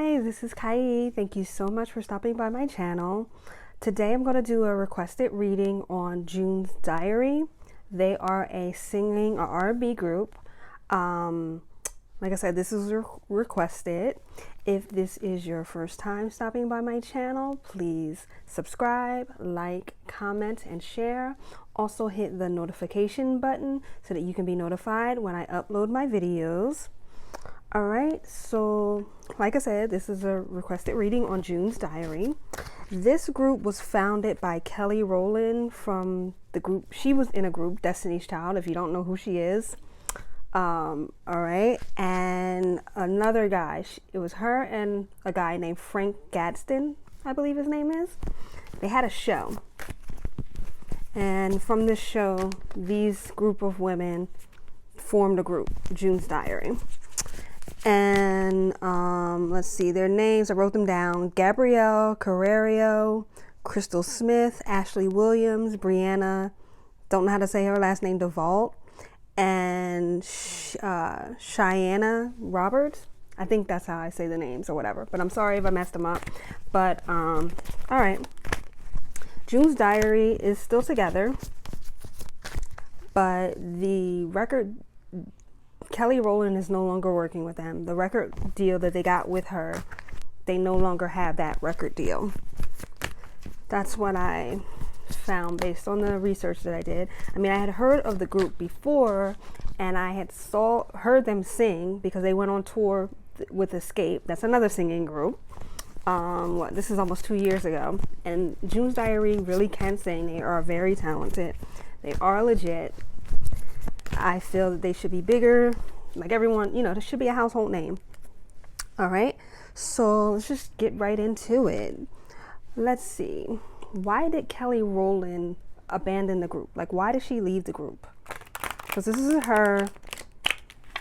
Hi, this is Kai. Thank you so much for stopping by my channel. Today I'm going to do a requested reading on June's Diary. They are a singing or R&B group. Like I said, this is requested. If this is your first time stopping by my channel, please subscribe, like, comment, and share. Also hit the notification button so that you can be notified when I upload my videos. Alright, so like I said, this is a requested reading on June's Diary. This group was founded by Kelly Rowland from the group. She was in a group, Destiny's Child, if you don't know who she is. Alright, and another guy. It was her and a guy named Frank Gadsden, I believe his name is. They had a show. And from this show, these group of women formed a group, June's Diary. And let's see, their names, I wrote them down: Gabrielle Carrerio, Crystal Smith, Ashley Williams, Brianna, don't know how to say her last name, DeVault, and Cheyenne Roberts. I think that's how I say the names or whatever, but I'm sorry if I messed them up. But all right, June's Diary is still together, but the record, Kelly Rowland is no longer working with them. The record deal that they got with her, they no longer have that record deal. That's what I found based on the research that I did. I mean, I had heard of the group before, and I had heard them sing because they went on tour with Escape. That's another singing group. This is almost 2 years ago. And June's Diary really can sing. They are very talented. They are legit. I feel that they should be bigger, like everyone, you know, there should be a household name. All right, so let's just get right into it. Let's see. Why did Kelly Rowland abandon the group? Like, why did she leave the group? Because this is her,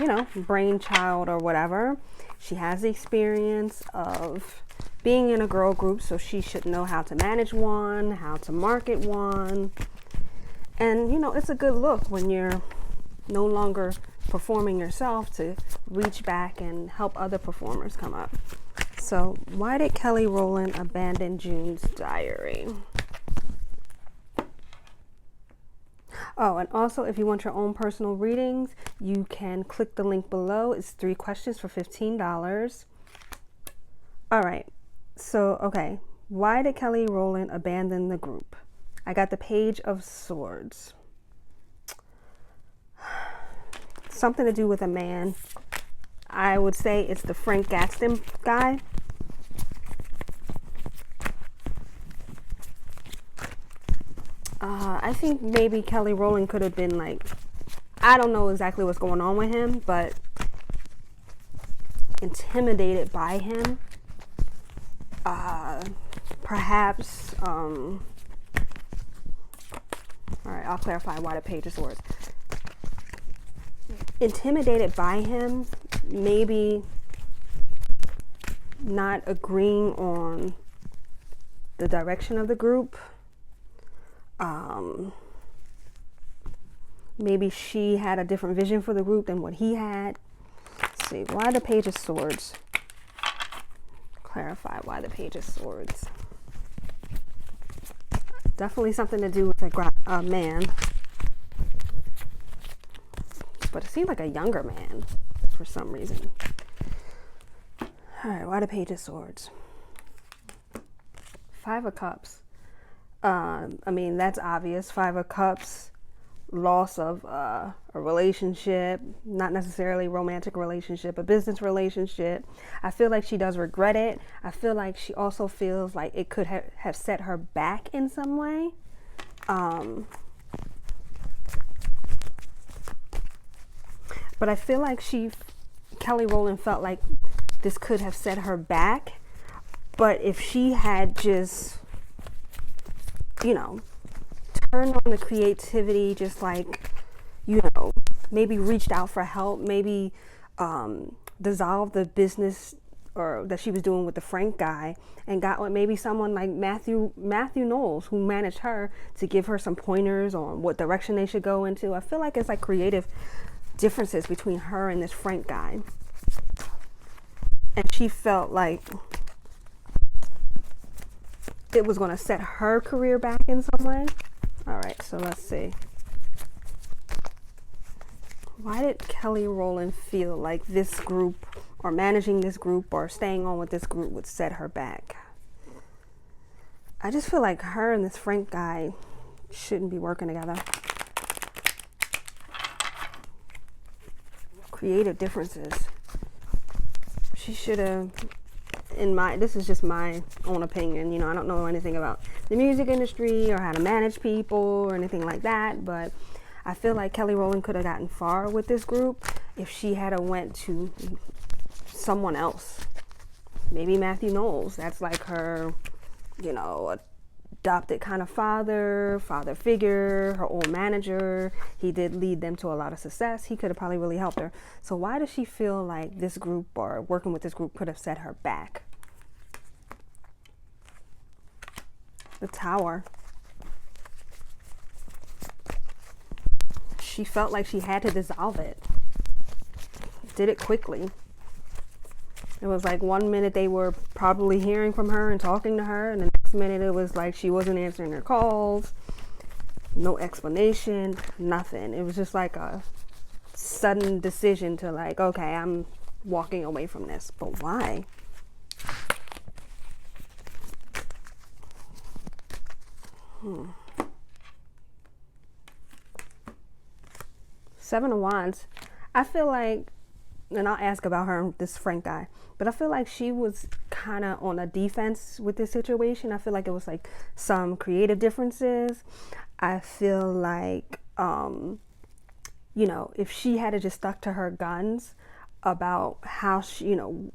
you know, brainchild or whatever. She has the experience of being in a girl group, so she should know how to manage one, how to market one. And, you know, it's a good look when you're no longer performing yourself to reach back and help other performers come up. So why did Kelly Rowland abandon June's Diary? Oh, and also if you want your own personal readings, you can click the link below. It's 3 questions for $15. All right, so okay, why did Kelly Rowland abandon the group? I got the Page of Swords. Something to do with a man. I would say it's the Frank Gadsden guy. I think maybe Kelly Rowland could have been like, I don't know exactly what's going on with him, but intimidated by him. Perhaps, all right, I'll clarify why the Page of Swords. Intimidated by him, maybe not agreeing on the direction of the group. Maybe she had a different vision for the group than what he had. Let's see, why the Page of Swords? Clarify why the Page of Swords. Definitely something to do with a man. But it seemed like a younger man for some reason. All right, why the Page of Swords? 5 of Cups. I mean, that's obvious. 5 of Cups, loss of a relationship, not necessarily romantic relationship, a business relationship. I feel like she does regret it. I feel like she also feels like it could have set her back in some way. But I feel like Kelly Rowland felt like this could have set her back. But if she had just, you know, turned on the creativity, just like, you know, maybe reached out for help, maybe dissolved the business or that she was doing with the Frank guy and got maybe someone like Matthew Knowles, who managed her, to give her some pointers on what direction they should go into. I feel like it's like creative differences between her and this Frank guy. and she felt like it was going to set her career back in some way. All right, so let's see. Why did Kelly Rowland feel like this group, or managing this group, or staying on with this group would set her back? I just feel like her and this Frank guy shouldn't be working together. Creative differences. She should have, this is just my own opinion, you know, I don't know anything about the music industry or how to manage people or anything like that, but I feel like Kelly Rowland could have gotten far with this group if she had went to someone else. Maybe Matthew Knowles. That's like her, you know, adopted kind of father figure, her old manager. He did lead them to a lot of success. He could have probably really helped her. So why does she feel like this group, or working with this group, could have set her back? The Tower. She felt like she had to dissolve it. Did it quickly. It was like 1 minute they were probably hearing from her and talking to her, and the next minute it was like she wasn't answering their calls. No explanation, nothing. It was just like a sudden decision to like, okay, I'm walking away from this. But why? Seven of Wands. I feel like, and I'll ask about her, this Frank guy, but I feel like she was kind of on a defense with this situation. I feel like it was like some creative differences. I feel like, you know, if she had just stuck to her guns about how she, you know,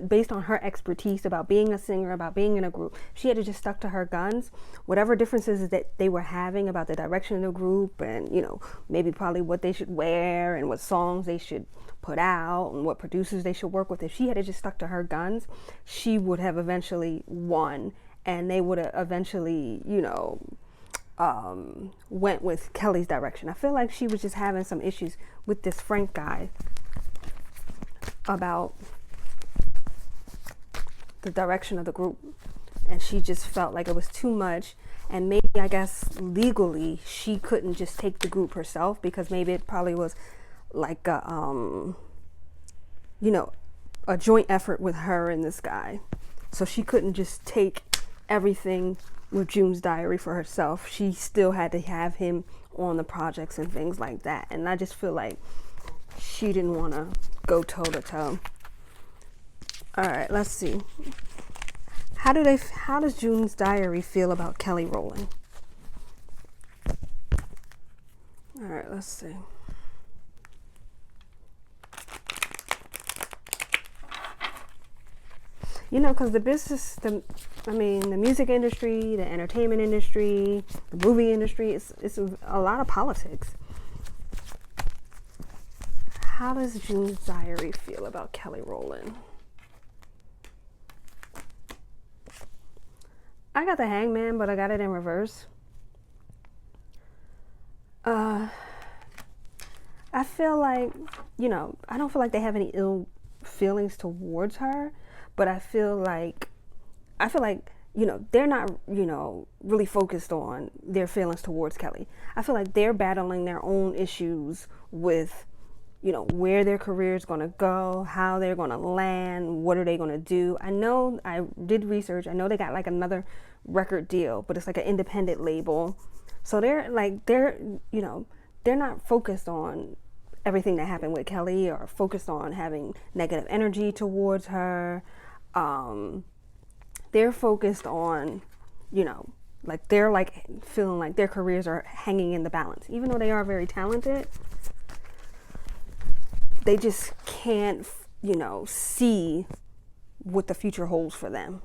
based on her expertise about being a singer, about being in a group, she had just stuck to her guns, whatever differences that they were having about the direction of the group, and, you know, maybe probably what they should wear and what songs they should put out and what producers they should work with. If she had just stuck to her guns, she would have eventually won, and they would have eventually, you know, went with Kelly's direction. I feel like she was just having some issues with this Frank guy about the direction of the group, and she just felt like it was too much, and maybe, I guess, legally she couldn't just take the group herself, because maybe it probably was like a you know, a joint effort with her and this guy, so she couldn't just take everything with June's Diary for herself. She still had to have him on the projects and things like that, and I just feel like she didn't want to go toe to toe. All right, let's see. How does June's Diary feel about Kelly Rowland? All right, let's see. You know, because the music industry, the entertainment industry, the movie industry, it's a lot of politics. How does June's Diary feel about Kelly Rowland? I got the Hangman, but I got it in reverse. I feel like, you know, I don't feel like they have any ill feelings towards her, but I feel like, you know, they're not, you know, really focused on their feelings towards Kelly. I feel like they're battling their own issues with, you know, where their career is going to go, how they're going to land, what are they going to do. I know, I did research. I know they got like another record deal, but it's like an independent label. So they're you know, they're not focused on everything that happened with Kelly, or focused on having negative energy towards her. They're focused on, you know, like they're like feeling like their careers are hanging in the balance. Even though they are very talented, they just can't, you know, see what the future holds for them.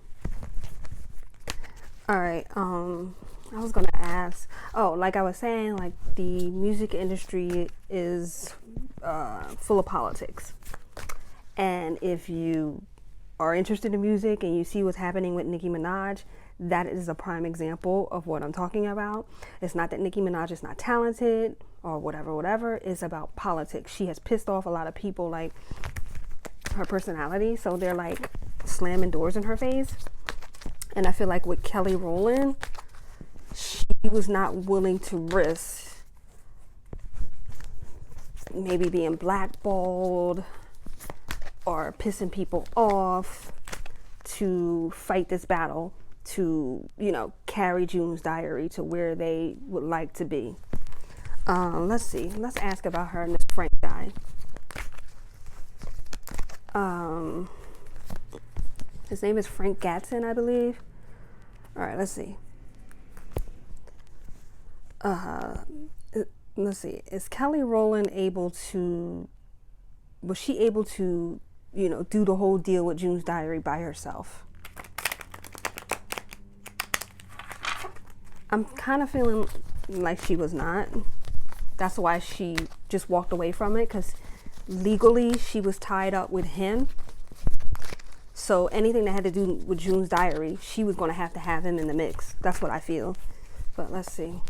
All right, I was gonna ask, like I was saying, like the music industry is full of politics. And if you are interested in music and you see what's happening with Nicki Minaj, that is a prime example of what I'm talking about. It's not that Nicki Minaj is not talented or whatever. It's about politics. She has pissed off a lot of people. Like, her personality. So they're like slamming doors in her face. And I feel like with Kelly Rowland, she was not willing to risk maybe being blackballed or pissing people off to fight this battle to, you know, carry June's Diary to where they would like to be. Let's see. Let's ask about her and this Frank guy. His name is Frank Gatson, I believe. All right, let's see. Let's see. Is Kelly Rowland was she able to, you know, do the whole deal with June's Diary by herself? I'm kind of feeling like she was not. That's why she just walked away from it, because legally she was tied up with him. So anything that had to do with June's Diary, she was going to have him in the mix. That's what I feel. But let's see.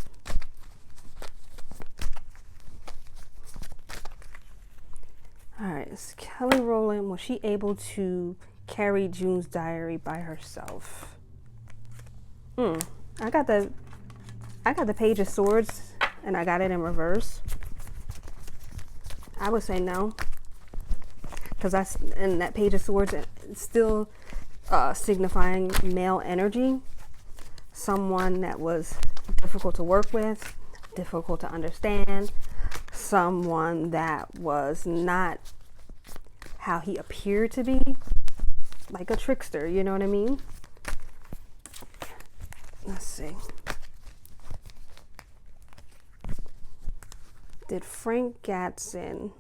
All right, is Kelly Rowland, was she able to carry June's Diary by herself? I got the Page of Swords, and I got it in reverse. I would say no, because that's in that Page of Swords. It's still signifying male energy, someone that was difficult to work with, difficult to understand, someone that was not how he appeared to be, like a trickster, you know what I mean? Let's see. Did Frank Gatson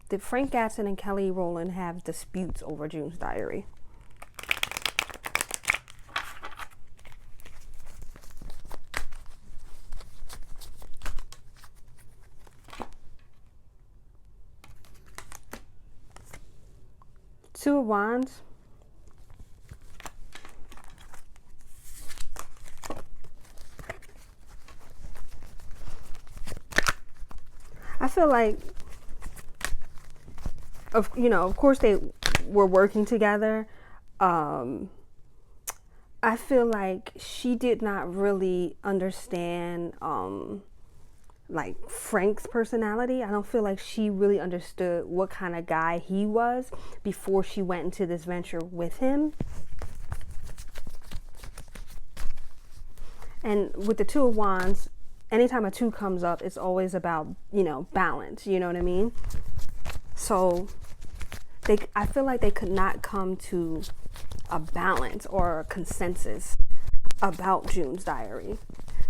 and Kelly Rowland have disputes over June's Diary? Two of Wands. I feel like, of course they were working together. I feel like she did not really understand like Frank's personality. I don't feel like she really understood what kind of guy he was before she went into this venture with him. And with the Two of Wands, anytime a two comes up, it's always about, balance, you know what I mean? So I feel like they could not come to a balance or a consensus about June's Diary.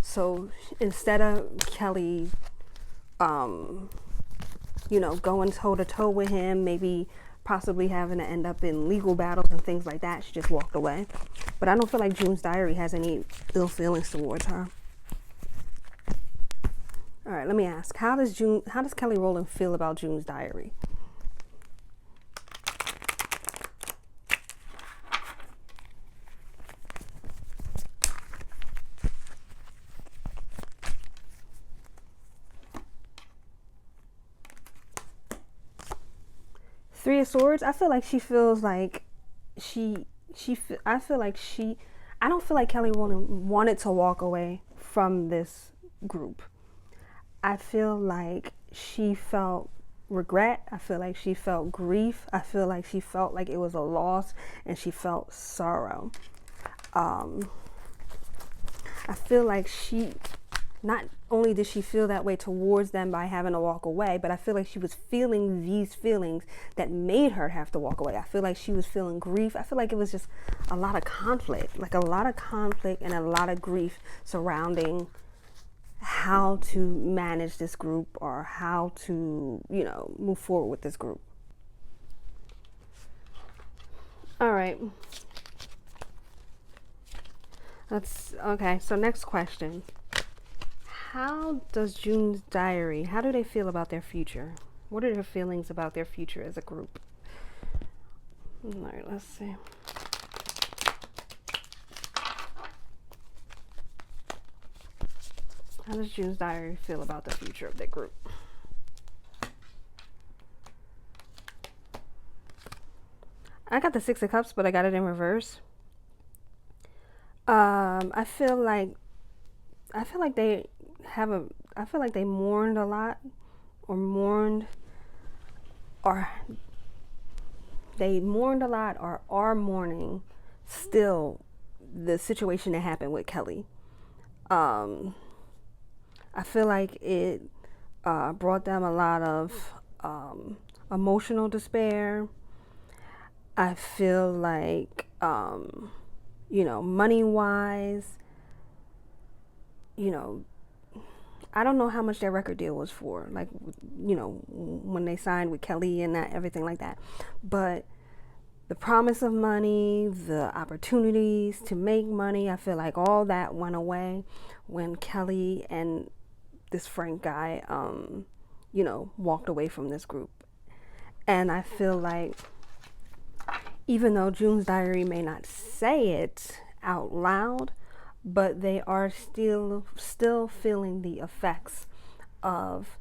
So instead of Kelly, going toe to toe with him, maybe possibly having to end up in legal battles and things like that, she just walked away. But I don't feel like June's Diary has any ill feelings towards her. All right, let me ask, how does Kelly Rowland feel about June's Diary? Three of Swords, I feel like she feels like I don't feel like Kelly Rowland wanted to walk away from this group. I feel like she felt regret. I feel like she felt grief. I feel like she felt like it was a loss, and she felt sorrow. I feel like not only did she feel that way towards them by having to walk away, but I feel like she was feeling these feelings that made her have to walk away. I feel like she was feeling grief. I feel like it was just a lot of conflict, and a lot of grief surrounding how to manage this group, or how to, move forward with this group. All right. Okay, so next question. How does June's Diary, how do they feel about their future? What are their feelings about their future as a group? All right, let's see. How does June's Diary feel about the future of their group? I got the Six of Cups, but I got it in reverse. I feel like they have a. I feel like they mourned a lot, or mourned, or they mourned a lot, or are mourning still the situation that happened with Kelly. I feel like it brought them a lot of emotional despair. I feel like, money wise, you know, I don't know how much their record deal was for, like, when they signed with Kelly and that, everything like that. But the promise of money, the opportunities to make money, I feel like all that went away when Kelly and this Frank guy, walked away from this group. And I feel like, even though June's Diary may not say it out loud, but they are still feeling the effects of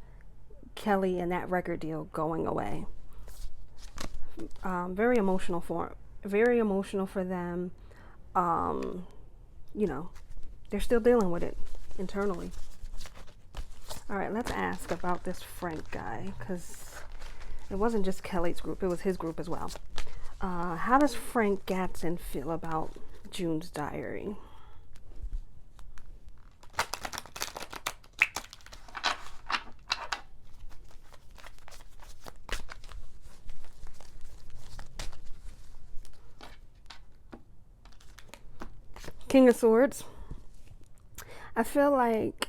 Kelly and that record deal going away. Very emotional for them. They're still dealing with it internally. All right, let's ask about this Frank guy, because it wasn't just Kelly's group, it was his group as well. How does Frank Gatson feel about June's Diary? King of Swords. I feel like,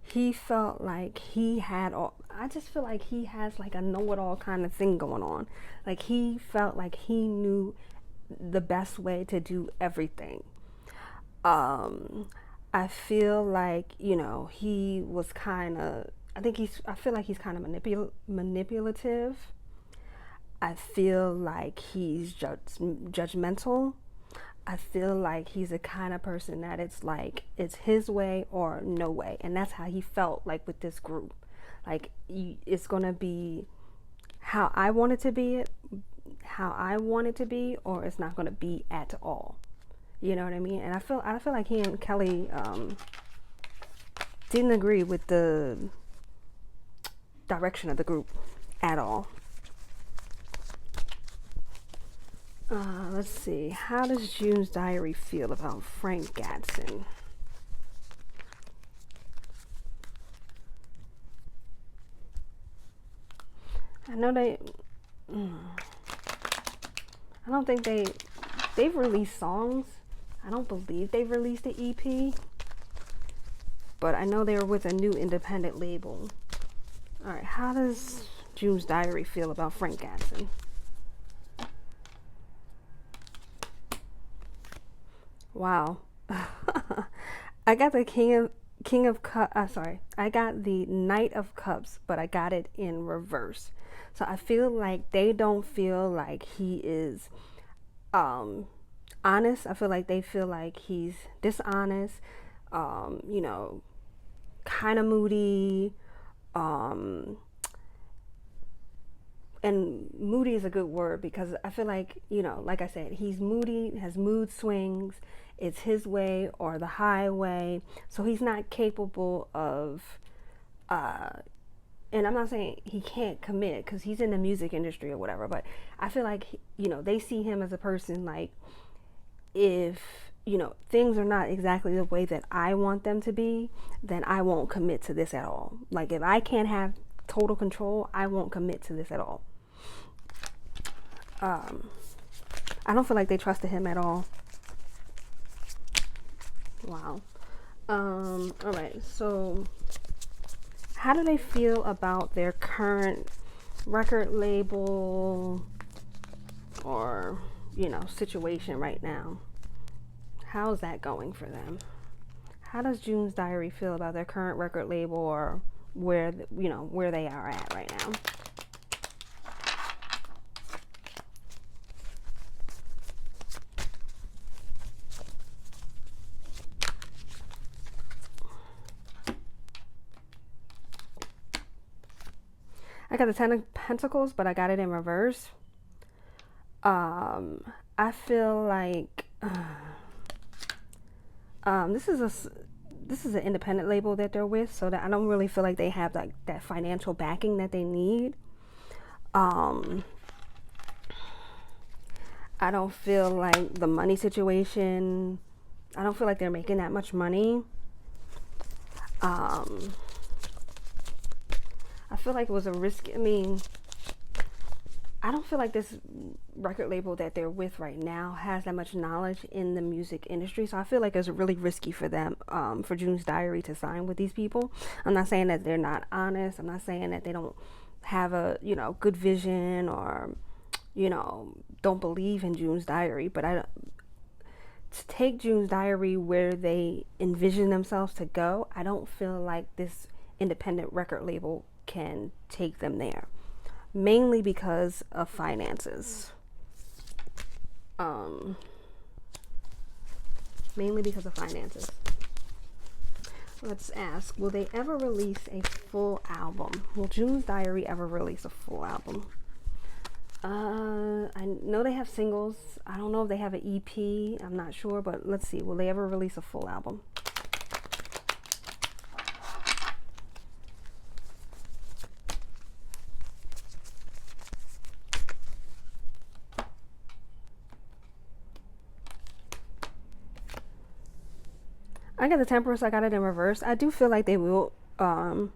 he felt like he had all. I just feel like he has like a know-it-all kind of thing going on. Like he felt like he knew the best way to do everything. I feel like, he was kind of. I feel like he's kind of manipulative. I feel like he's judgmental. I feel like he's the kind of person that it's like it's his way or no way, and that's how he felt like with this group. Like it's gonna be how I want it to be, or it's not gonna be at all. You know what I mean? And I feel like he and Kelly didn't agree with the direction of the group at all. Let's see. How does June's Diary feel about Frank Gatson? I know I don't think they've released songs. I don't believe they've released an EP. But I know they were with a new independent label. All right. How does June's Diary feel about Frank Gatson? Wow. I got the King of Cups. I got the Knight of Cups, but I got it in reverse. So I feel like they don't feel like he is honest. I feel like they feel like he's dishonest, kind of moody. And moody is a good word because I feel like, like I said, he's moody, has mood swings. It's his way or the highway. So he's not capable of, and I'm not saying he can't commit because he's in the music industry or whatever, but I feel like, they see him as a person like, if, things are not exactly the way that I want them to be, then I won't commit to this at all. Like if I can't have total control, I won't commit to this at all. I don't feel like they trusted him at all. Wow. All right. So, how do they feel about their current record label or, situation right now? How's that going for them? How does June's Diary feel about their current record label or where they are at right now? I got the Ten of Pentacles, but I got it in reverse. I feel like this is an independent label that they're with, so that I don't really feel like they have like that financial backing that they need. I don't feel like the money situation, I don't feel like they're making that much money. I feel like it was a risk. I mean, I don't feel like this record label that they're with right now has that much knowledge in the music industry. So I feel like it's really risky for them, for June's Diary to sign with these people. I'm not saying that they're not honest. I'm not saying that they don't have a, good vision or, don't believe in June's Diary. But to take June's Diary where they envision themselves to go, I don't feel like this independent record label can take them there. Mainly because of finances. Mainly because of finances. Let's ask, will they ever release a full album? Will June's Diary ever release a full album? I know they have singles. I don't know if they have an EP. I'm not sure, but let's see. Will they ever release a full album? I got the Temperance. I got it in reverse. I do feel like they will. I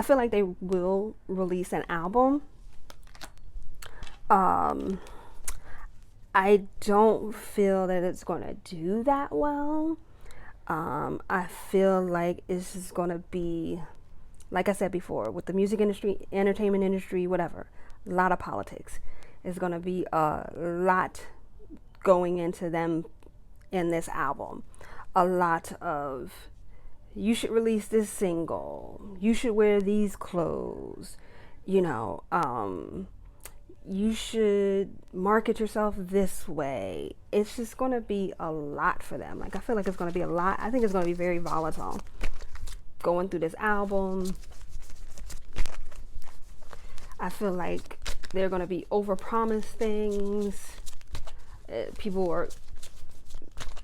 feel like they will release an album. I don't feel that it's going to do that well. I feel like it's just going to be, like I said before, with the music industry, entertainment industry, whatever, a lot of politics. It's going to be a lot going into them in this album. A lot of, you should release this single, you should wear these clothes, you should market yourself this way. It's just going to be a lot for them. Like, I feel like it's going to be a lot. I think it's going to be very volatile going through this album. I feel like they're going to be overpromised things. People are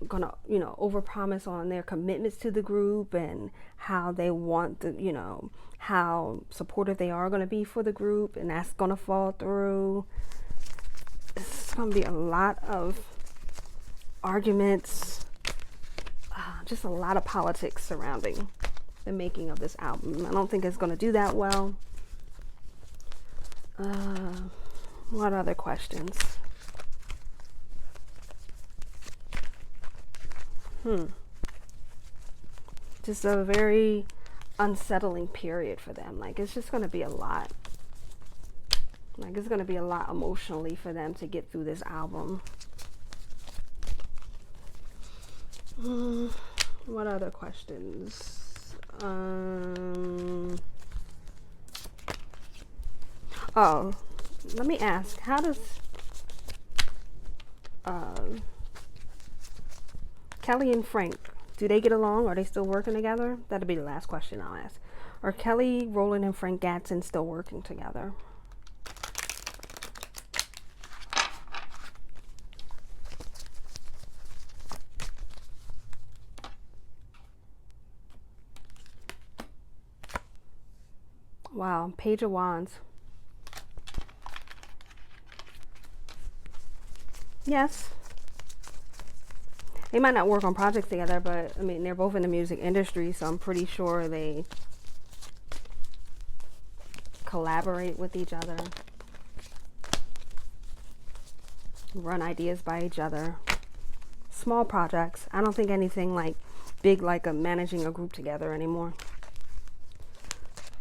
gonna overpromise on their commitments to the group and how they want the how supportive they are going to be for the group, and that's going to fall through. It's going to be a lot of arguments, just a lot of politics surrounding the making of this album. I don't think it's going to do that well. What other questions? Just a very unsettling period for them. Like, it's just going to be a lot. Like, it's going to be a lot emotionally for them to get through this album. What other questions? Oh, let me ask, how does Kelly and Frank, do they get along? Are they still working together? That'll be the last question I'll ask. Are Kelly Rowland and Frank Gatson still working together? Wow, Page of Wands. Yes. They might not work on projects together, but I mean, they're both in the music industry, so I'm pretty sure they collaborate with each other, run ideas by each other. Small projects. I don't think anything like big, like managing a group together anymore.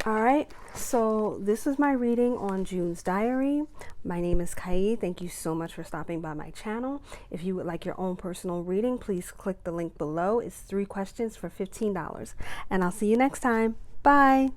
All right, so this is my reading on June's Diary. My name is Kai. Thank you so much for stopping by my channel. If you would like your own personal reading, please click the link below. It's 3 questions for $15. And I'll see you next time. Bye.